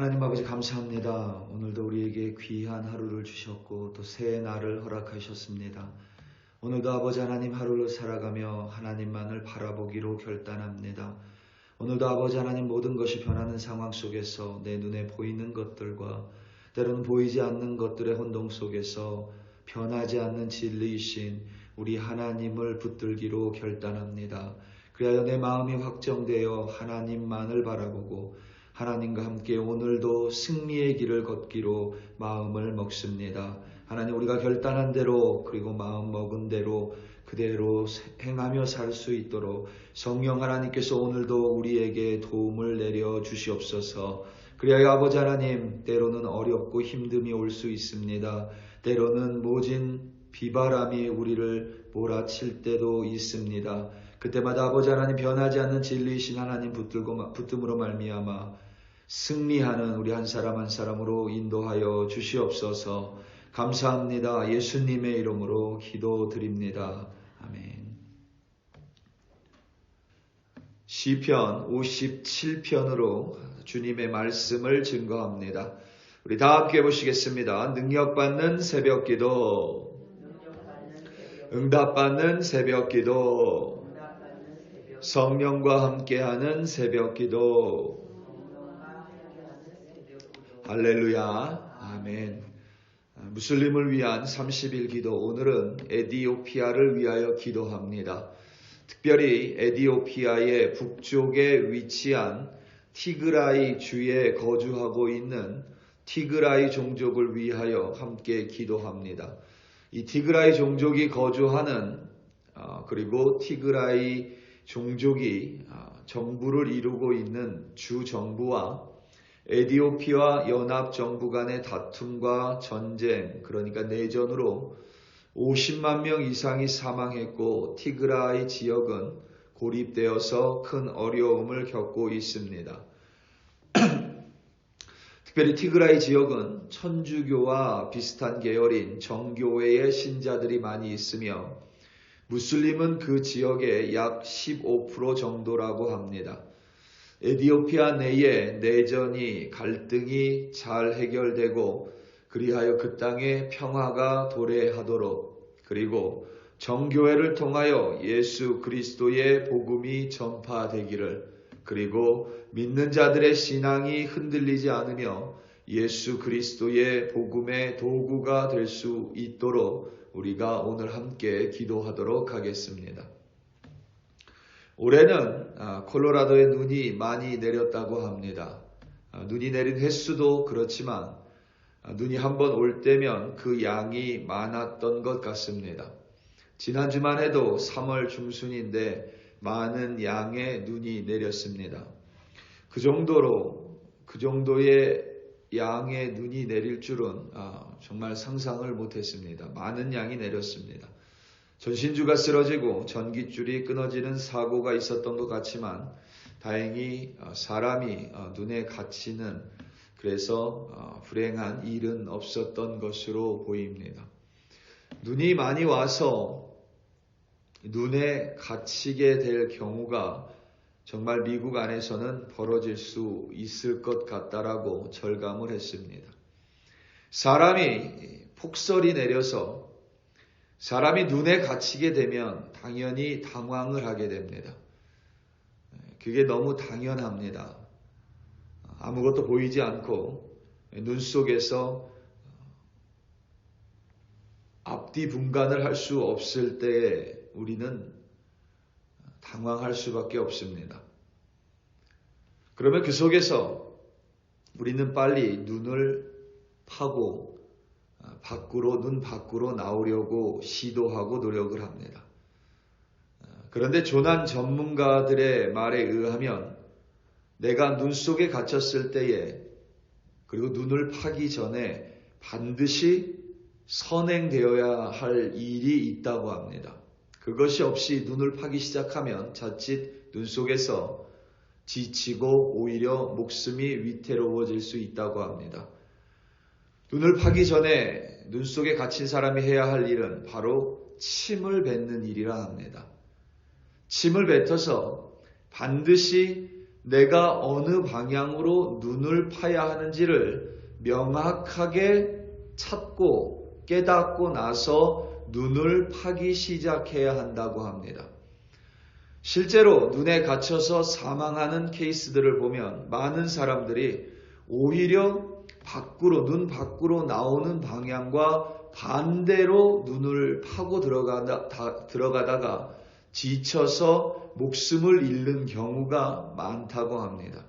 하나님 아버지 감사합니다. 오늘도 우리에게 귀한 하루를 주셨고 또 새 날을 허락하셨습니다. 오늘도 아버지 하나님 하루를 살아가며 하나님만을 바라보기로 결단합니다. 오늘도 아버지 하나님 모든 것이 변하는 상황 속에서 내 눈에 보이는 것들과 때로는 보이지 않는 것들의 혼동 속에서 변하지 않는 진리이신 우리 하나님을 붙들기로 결단합니다. 그리하여 내 마음이 확정되어 하나님만을 바라보고 하나님과 함께 오늘도 승리의 길을 걷기로 마음을 먹습니다. 하나님, 우리가 결단한 대로 그리고 마음 먹은 대로 그대로 행하며 살 수 있도록 성령 하나님께서 오늘도 우리에게 도움을 내려 주시옵소서. 그리하여 아버지 하나님, 때로는 어렵고 힘듦이 올 수 있습니다. 때로는 모진 비바람이 우리를 몰아칠 때도 있습니다. 그때마다 아버지 하나님, 변하지 않는 진리이신 하나님 붙듦으로 말미암아 승리하는 우리 한 사람 한 사람으로 인도하여 주시옵소서. 감사합니다. 예수님의 이름으로 기도드립니다. 아멘. 시편 57편으로 주님의 말씀을 증거합니다. 우리 다 함께 보시겠습니다. 능력받는 새벽기도, 응답받는 새벽기도, 성령과 함께하는 새벽기도. 할렐루야. 아멘. 무슬림을 위한 30일 기도, 오늘은 에티오피아를 위하여 기도합니다. 특별히 에티오피아의 북쪽에 위치한 티그라이 주에 거주하고 있는 티그라이 종족을 위하여 함께 기도합니다. 이 티그라이 종족이 거주하는 그리고 티그라이 종족이 정부를 이루고 있는 주 정부와 에티오피아 연합정부 간의 다툼과 전쟁, 그러니까 내전으로 50만 명 이상이 사망했고 티그라이 지역은 고립되어서 큰 어려움을 겪고 있습니다. 특별히 티그라이 지역은 천주교와 비슷한 계열인 정교회의 신자들이 많이 있으며 무슬림은 그 지역의 약 15% 정도라고 합니다. 에티오피아 내에 내전이 갈등이 잘 해결되고 그리하여 그 땅에 평화가 도래하도록, 그리고 정교회를 통하여 예수 그리스도의 복음이 전파되기를, 그리고 믿는 자들의 신앙이 흔들리지 않으며 예수 그리스도의 복음의 도구가 될 수 있도록 우리가 오늘 함께 기도하도록 하겠습니다. 올해는 콜로라도에 눈이 많이 내렸다고 합니다. 눈이 내린 횟수도 그렇지만 눈이 한번 올 때면 그 양이 많았던 것 같습니다. 지난주만 해도 3월 중순인데 많은 양의 눈이 내렸습니다. 그 정도의 양의 눈이 내릴 줄은 정말 상상을 못했습니다. 많은 양이 내렸습니다. 전신주가 쓰러지고 전깃줄이 끊어지는 사고가 있었던 것 같지만 다행히 사람이 눈에 갇히는, 그래서 불행한 일은 없었던 것으로 보입니다. 눈이 많이 와서 눈에 갇히게 될 경우가 정말 미국 안에서는 벌어질 수 있을 것 같다라고 절감을 했습니다. 사람이 폭설이 내려서 사람이 눈에 갇히게 되면 당연히 당황을 하게 됩니다. 그게 너무 당연합니다. 아무것도 보이지 않고 눈 속에서 앞뒤 분간을 할 수 없을 때에 우리는 당황할 수밖에 없습니다. 그러면 그 속에서 우리는 빨리 눈을 파고 눈 밖으로 나오려고 시도하고 노력을 합니다. 그런데 조난 전문가들의 말에 의하면 내가 눈 속에 갇혔을 때에, 그리고 눈을 파기 전에 반드시 선행되어야 할 일이 있다고 합니다. 그것이 없이 눈을 파기 시작하면 자칫 눈 속에서 지치고 오히려 목숨이 위태로워질 수 있다고 합니다. 눈을 파기 전에 눈 속에 갇힌 사람이 해야 할 일은 바로 침을 뱉는 일이라 합니다. 침을 뱉어서 반드시 내가 어느 방향으로 눈을 파야 하는지를 명확하게 찾고 깨닫고 나서 눈을 파기 시작해야 한다고 합니다. 실제로 눈에 갇혀서 사망하는 케이스들을 보면 많은 사람들이 오히려 눈 밖으로 나오는 방향과 반대로 눈을 파고 들어가다가 지쳐서 목숨을 잃는 경우가 많다고 합니다.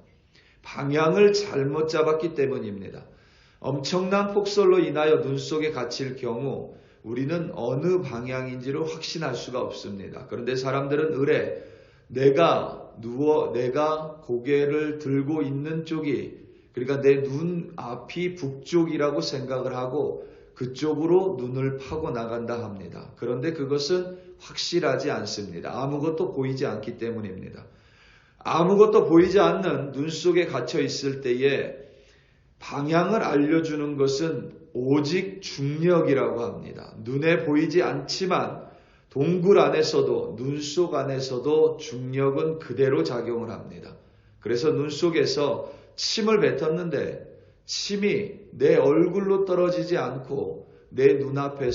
방향을 잘못 잡았기 때문입니다. 엄청난 폭설로 인하여 눈 속에 갇힐 경우 우리는 어느 방향인지를 확신할 수가 없습니다. 그런데 사람들은 의례 내가 고개를 들고 있는 쪽이, 그러니까 내 눈 앞이 북쪽이라고 생각을 하고 그쪽으로 눈을 파고 나간다 합니다. 그런데 그것은 확실하지 않습니다. 아무것도 보이지 않기 때문입니다. 아무것도 보이지 않는 눈 속에 갇혀 있을 때에 방향을 알려주는 것은 오직 중력이라고 합니다. 눈에 보이지 않지만 동굴 안에서도 눈 속 안에서도 중력은 그대로 작용을 합니다. 그래서 눈 속에서 침을 뱉었는데 침이 내 얼굴로 떨어지지 않고 내 눈앞에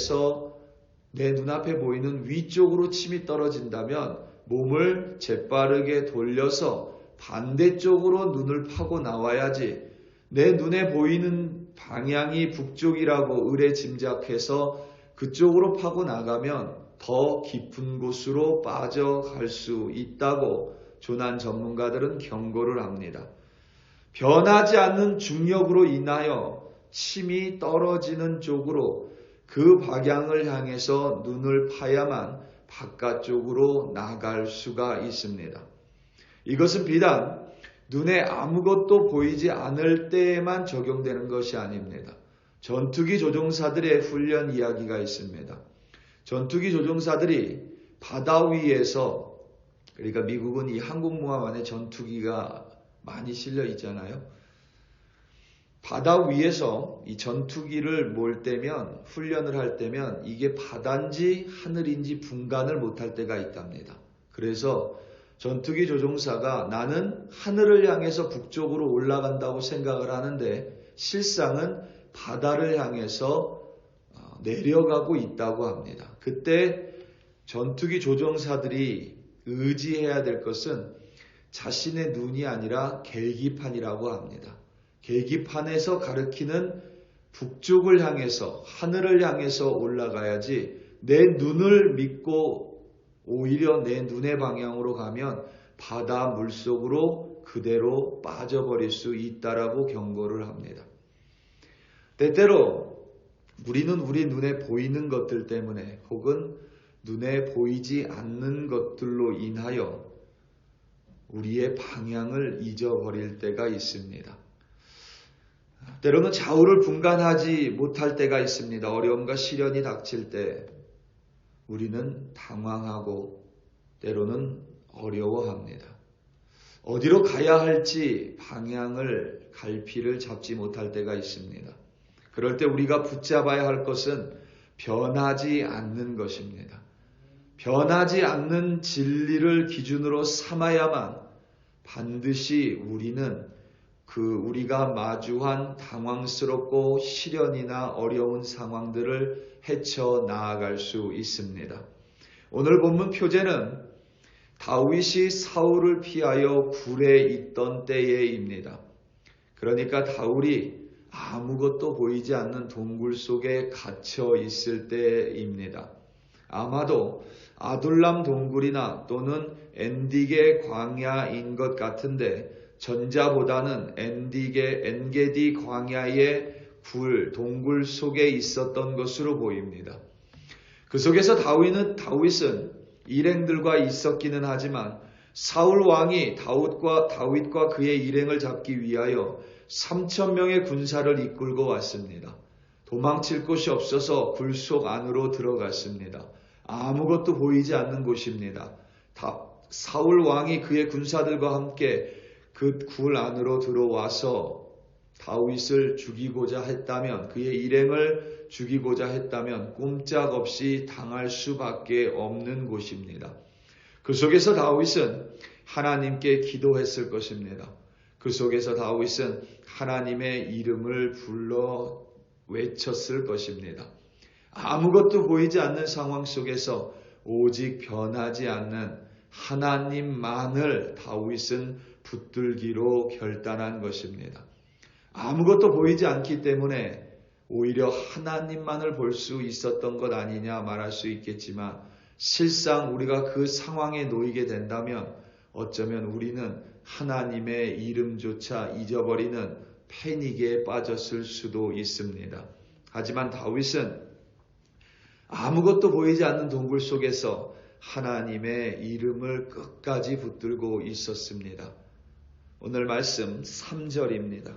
보이는 위쪽으로 침이 떨어진다면 몸을 재빠르게 돌려서 반대쪽으로 눈을 파고 나와야지, 내 눈에 보이는 방향이 북쪽이라고 의례 짐작해서 그쪽으로 파고 나가면 더 깊은 곳으로 빠져갈 수 있다고 조난 전문가들은 경고를 합니다. 변하지 않는 중력으로 인하여 침이 떨어지는 쪽으로 그 방향을 향해서 눈을 파야만 바깥쪽으로 나갈 수가 있습니다. 이것은 비단 눈에 아무것도 보이지 않을 때에만 적용되는 것이 아닙니다. 전투기 조종사들의 훈련 이야기가 있습니다. 전투기 조종사들이 바다 위에서, 그러니까 미국은 이 항공모함 안에 전투기가 많이 실려 있잖아요. 바다 위에서 이 전투기를 몰 때면, 훈련을 할 때면 이게 바다인지 하늘인지 분간을 못할 때가 있답니다. 그래서 전투기 조종사가 나는 하늘을 향해서 북쪽으로 올라간다고 생각을 하는데 실상은 바다를 향해서 내려가고 있다고 합니다. 그때 전투기 조종사들이 의지해야 될 것은 자신의 눈이 아니라 계기판이라고 합니다. 계기판에서 가리키는 북쪽을 향해서, 하늘을 향해서 올라가야지 내 눈을 믿고 오히려 내 눈의 방향으로 가면 바다 물속으로 그대로 빠져버릴 수 있다라고 경고를 합니다. 때때로 우리는 우리 눈에 보이는 것들 때문에 혹은 눈에 보이지 않는 것들로 인하여 우리의 방향을 잊어버릴 때가 있습니다. 때로는 좌우를 분간하지 못할 때가 있습니다. 어려움과 시련이 닥칠 때 우리는 당황하고 때로는 어려워합니다. 어디로 가야 할지 방향을, 갈피를 잡지 못할 때가 있습니다. 그럴 때 우리가 붙잡아야 할 것은 변하지 않는 것입니다. 변하지 않는 진리를 기준으로 삼아야만 반드시 우리는 우리가 마주한 당황스럽고 시련이나 어려운 상황들을 헤쳐 나아갈 수 있습니다. 오늘 본문 표제는 다윗이 사울을 피하여 굴에 있던 때에입니다. 그러니까 다윗이 아무것도 보이지 않는 동굴 속에 갇혀 있을 때입니다. 아마도 아둘람 동굴이나 또는 엔디게 광야인 것 같은데 전자보다는 엔게디 광야의 동굴 속에 있었던 것으로 보입니다. 그 속에서 다윗은 일행들과 있었기는 하지만 사울 왕이 다윗과 그의 일행을 잡기 위하여 3,000명의 군사를 이끌고 왔습니다. 도망칠 곳이 없어서 굴 속 안으로 들어갔습니다. 아무것도 보이지 않는 곳입니다. 사울 왕이 그의 군사들과 함께 그 굴 안으로 들어와서 다윗을 죽이고자 했다면, 그의 일행을 죽이고자 했다면 꼼짝없이 당할 수밖에 없는 곳입니다. 그 속에서 다윗은 하나님께 기도했을 것입니다. 그 속에서 다윗은 하나님의 이름을 불러 외쳤을 것입니다. 아무것도 보이지 않는 상황 속에서 오직 변하지 않는 하나님만을 다윗은 붙들기로 결단한 것입니다. 아무것도 보이지 않기 때문에 오히려 하나님만을 볼 수 있었던 것 아니냐 말할 수 있겠지만 실상 우리가 그 상황에 놓이게 된다면 어쩌면 우리는 하나님의 이름조차 잊어버리는 패닉에 빠졌을 수도 있습니다. 하지만 다윗은 아무것도 보이지 않는 동굴 속에서 하나님의 이름을 끝까지 붙들고 있었습니다. 오늘 말씀 3절입니다.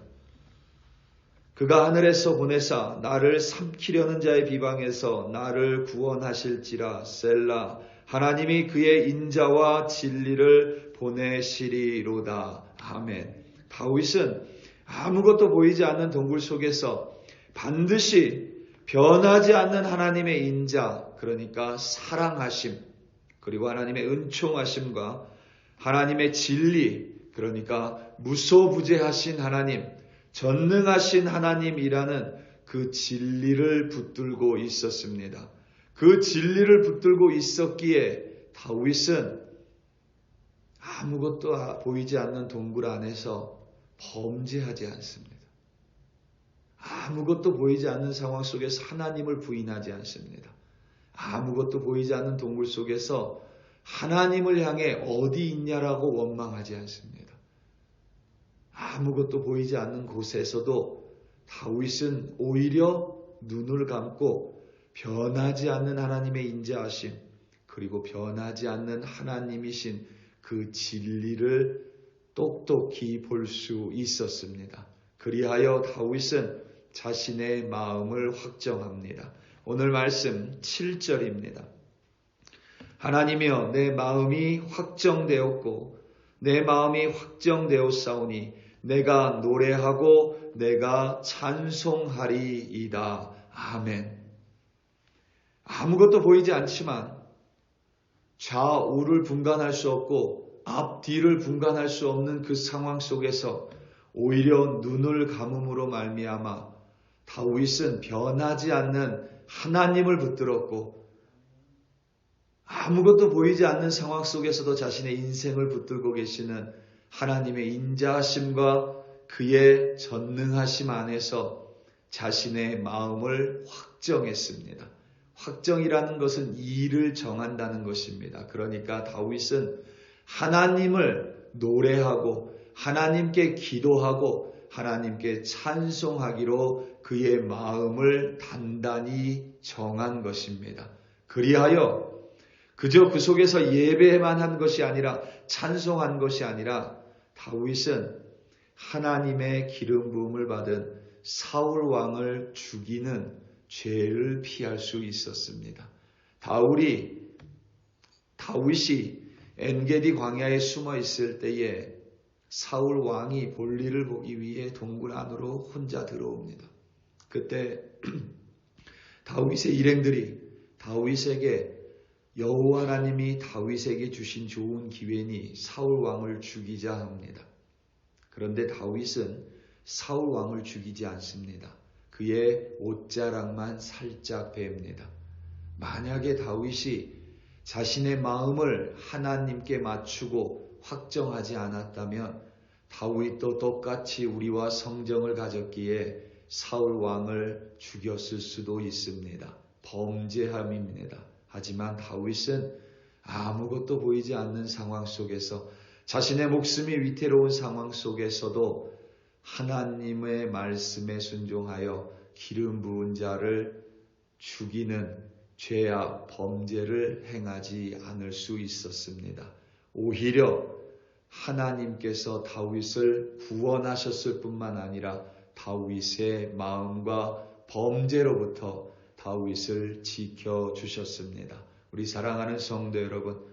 그가 하늘에서 보내사 나를 삼키려는 자의 비방에서 나를 구원하실지라 셀라. 하나님이 그의 인자와 진리를 보내시리로다. 아멘. 다윗은 아무것도 보이지 않는 동굴 속에서 반드시 변하지 않는 하나님의 인자, 그러니까 사랑하심, 그리고 하나님의 은총하심과 하나님의 진리, 그러니까 무소부재하신 하나님, 전능하신 하나님이라는 그 진리를 붙들고 있었습니다. 그 진리를 붙들고 있었기에 다윗은 아무것도 보이지 않는 동굴 안에서 범죄하지 않습니다. 아무것도 보이지 않는 상황 속에서 하나님을 부인하지 않습니다. 아무것도 보이지 않는 동굴 속에서 하나님을 향해 어디 있냐라고 원망하지 않습니다. 아무것도 보이지 않는 곳에서도 다윗은 오히려 눈을 감고 변하지 않는 하나님의 인자하심, 그리고 변하지 않는 하나님이신 그 진리를 똑똑히 볼 수 있었습니다. 그리하여 다윗은 자신의 마음을 확정합니다. 오늘 말씀 7절입니다. 하나님이여 내 마음이 확정되었고 내 마음이 확정되었사오니 내가 노래하고 내가 찬송하리이다. 아멘. 아무것도 보이지 않지만 좌우를 분간할 수 없고 앞뒤를 분간할 수 없는 그 상황 속에서 오히려 눈을 감음으로 말미암아 다윗은 변하지 않는 하나님을 붙들었고 아무것도 보이지 않는 상황 속에서도 자신의 인생을 붙들고 계시는 하나님의 인자하심과 그의 전능하심 안에서 자신의 마음을 확정했습니다. 확정이라는 것은 일을 정한다는 것입니다. 그러니까 다윗은 하나님을 노래하고 하나님께 기도하고 하나님께 찬송하기로 그의 마음을 단단히 정한 것입니다. 그리하여 그저 그 속에서 예배만 한 것이 아니라 찬송한 것이 아니라 다윗은 하나님의 기름 부음을 받은 사울 왕을 죽이는 죄를 피할 수 있었습니다. 다윗이 엔게디 광야에 숨어 있을 때에 사울 왕이 볼일을 보기 위해 동굴 안으로 혼자 들어옵니다. 그때 다윗의 일행들이 다윗에게 여호와 하나님이 다윗에게 주신 좋은 기회니 사울 왕을 죽이자 합니다. 그런데 다윗은 사울 왕을 죽이지 않습니다. 그의 옷자락만 살짝 베입니다. 만약에 다윗이 자신의 마음을 하나님께 맞추고 확정하지 않았다면 다윗도 똑같이 우리와 성정을 가졌기에 사울 왕을 죽였을 수도 있습니다. 범죄함입니다. 하지만 다윗은 아무것도 보이지 않는 상황 속에서 자신의 목숨이 위태로운 상황 속에서도 하나님의 말씀에 순종하여 기름 부은 자를 죽이는 죄악, 범죄를 행하지 않을 수 있었습니다. 오히려 하나님께서 다윗을 구원하셨을 뿐만 아니라 다윗의 마음과 범죄로부터 다윗을 지켜주셨습니다. 우리 사랑하는 성도 여러분,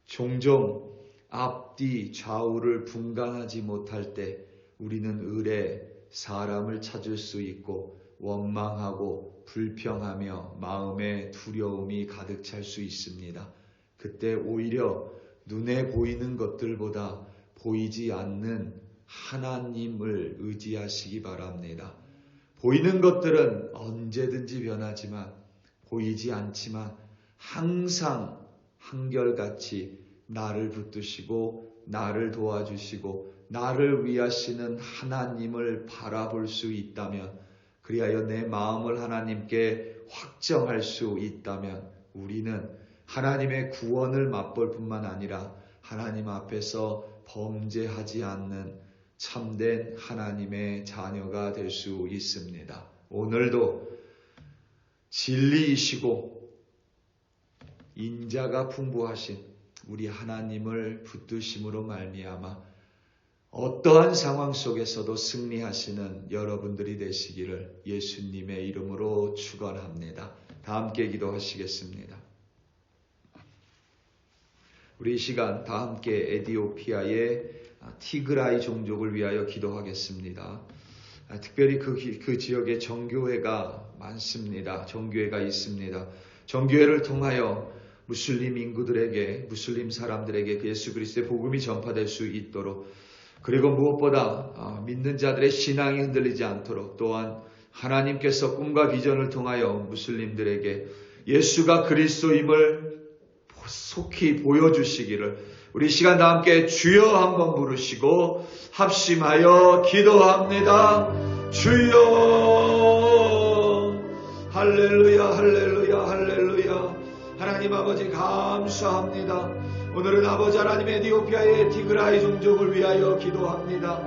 종종 앞뒤 좌우를 분간하지 못할 때 우리는 을에 사람을 찾을 수 있고 원망하고 불평하며 마음에 두려움이 가득 찰 수 있습니다. 그때 오히려 눈에 보이는 것들보다 보이지 않는 하나님을 의지하시기 바랍니다. 보이는 것들은 언제든지 변하지만 보이지 않지만 항상 한결같이 나를 붙드시고 나를 도와주시고 나를 위하시는 하나님을 바라볼 수 있다면, 그리하여 내 마음을 하나님께 확정할 수 있다면 우리는 하나님의 구원을 맛볼 뿐만 아니라 하나님 앞에서 범죄하지 않는 참된 하나님의 자녀가 될 수 있습니다. 오늘도 진리이시고 인자가 풍부하신 우리 하나님을 붙드심으로 말미암아 어떠한 상황 속에서도 승리하시는 여러분들이 되시기를 예수님의 이름으로 축원합니다. 다 함께 기도하시겠습니다. 우리 이 시간 다 함께 에디오피아의 티그라이 종족을 위하여 기도하겠습니다. 특별히 그 지역에 정교회가 많습니다. 정교회가 있습니다. 정교회를 통하여 무슬림 인구들에게, 무슬림 사람들에게 그 예수 그리스도의 복음이 전파될 수 있도록, 그리고 무엇보다 믿는 자들의 신앙이 흔들리지 않도록, 또한 하나님께서 꿈과 비전을 통하여 무슬림들에게 예수가 그리스도임을 속히 보여주시기를 우리 시간 다 함께 주여 한번 부르시고 합심하여 기도합니다. 주여, 할렐루야, 할렐루야, 할렐루야. 하나님 아버지 감사합니다. 오늘은 아버지 하나님 에디오피아의 티그라이 종족을 위하여 기도합니다.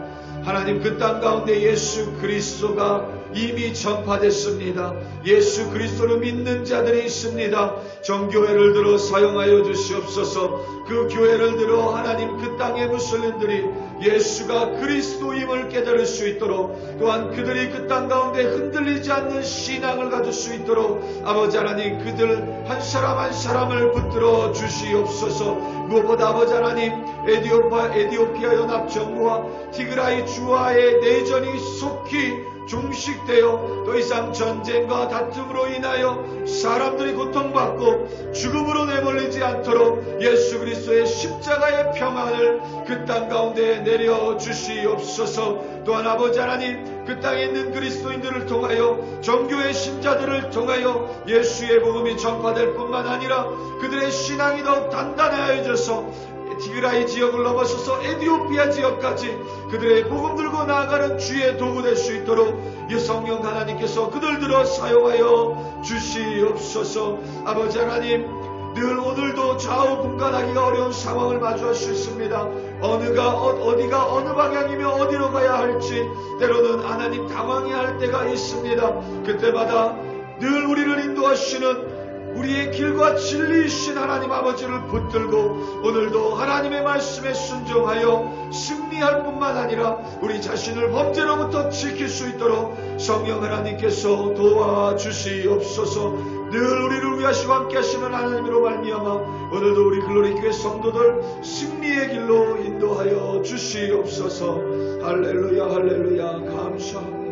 하나님 그 땅 가운데 예수 그리스도가 이미 전파됐습니다. 예수 그리스도를 믿는 자들이 있습니다. 정교회를 들어 사용하여 주시옵소서. 그 교회를 들어 하나님 그 땅의 무슬림들이 예수가 그리스도임을 깨달을 수 있도록, 또한 그들이 그 땅 가운데 흔들리지 않는 신앙을 가질 수 있도록 아버지 하나님 그들 한 사람 한 사람을 붙들어 주시옵소서. 무엇보다 아버지 하나님 에디오피아 연합정부와 티그라이 주와의 내전이 속히 종식되어 더 이상 전쟁과 다툼으로 인하여 사람들이 고통받고 죽음으로 내몰리지 않도록 예수 그리스도의 십자가의 평안을 그 땅 가운데 내려 주시옵소서. 또한 아버지 하나님 그 땅에 있는 그리스도인들을 통하여 정교의 신자들을 통하여 예수의 복음이 전파될 뿐만 아니라 그들의 신앙이 더욱 단단해져서 티그라이 지역을 넘어서서 에디오피아 지역까지 그들의 복음 들고 나아가는 주의 도구 될 수 있도록 이 성령 하나님께서 그들 들어 사용하여 주시옵소서. 아버지 하나님, 늘 오늘도 좌우 분간하기가 어려운 상황을 마주할 수 있습니다. 어디가 어느 방향이며 어디로 가야 할지 때로는 하나님 당황해야 할 때가 있습니다. 그때마다 늘 우리를 인도하시는 우리의 길과 진리이신 하나님 아버지를 붙들고 오늘도 하나님의 말씀에 순종하여 승리할 뿐만 아니라 우리 자신을 범죄로부터 지킬 수 있도록 성령 하나님께서 도와주시옵소서. 늘 우리를 위하시고 함께 하시는 하나님으로 말미암아 오늘도 우리 글로리교회 성도들 승리의 길로 인도하여 주시옵소서. 할렐루야, 할렐루야. 감사합니다.